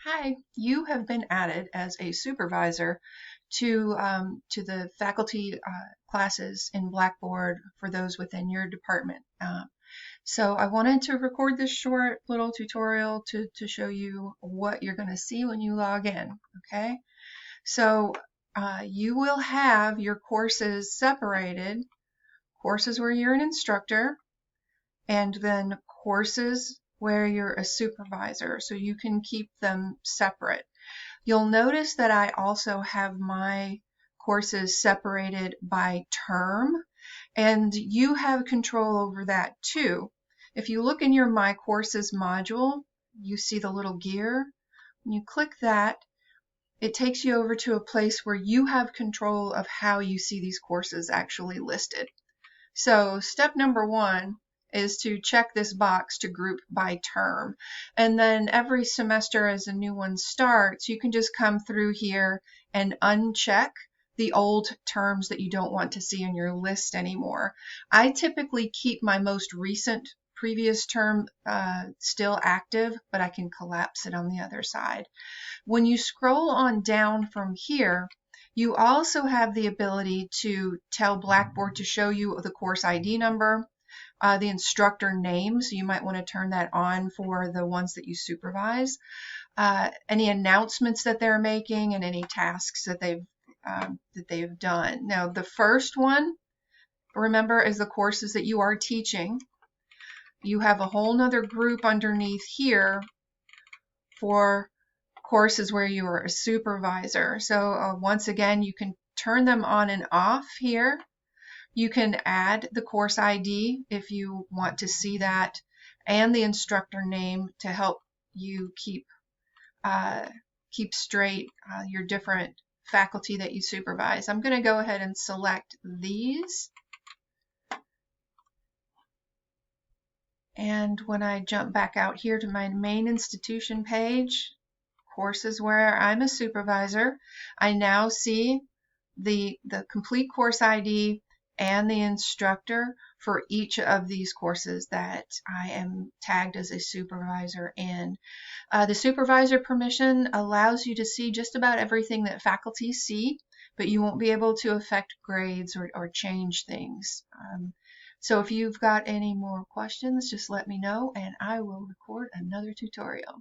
Hi, you have been added as a supervisor to the faculty classes in Blackboard for those within your department. So I wanted to record this short little tutorial to show you what you're going to see when you log in. Okay, so you will have your courses separated, courses where you're an instructor, and then courses where you're a supervisor, so you can keep them separate. You'll notice that I also have my courses separated by term, and you have control over that too. If you look in your My Courses module, you see the little gear. When you click that, it takes you over to a place where you have control of how you see these courses actually listed. So step number one is to check this box to group by term. And then every semester as a new one starts, you can just come through here and uncheck the old terms that you don't want to see in your list anymore. I typically keep my most recent previous term still active, but I can collapse it on the other side. When you scroll on down from here, you also have the ability to tell Blackboard to show you the course ID number, the instructor name, so you might want to turn that on for the ones that you supervise, any announcements that they're making, and any tasks that they've done. Now, the first one, remember, is the courses that you are teaching. You have a whole nother group underneath here for courses where you are a supervisor. So once again, you can turn them on and off here. You can add the course ID if you want to see that, and the instructor name to help you keep straight your different faculty that you supervise. I'm going to go ahead and select these. And when I jump back out here to my main institution page, courses where I'm a supervisor, I now see the complete course ID and the instructor for each of these courses that I am tagged as a supervisor in. The supervisor permission allows you to see just about everything that faculty see, but you won't be able to affect grades or change things. So if you've got any more questions, just let me know and I will record another tutorial.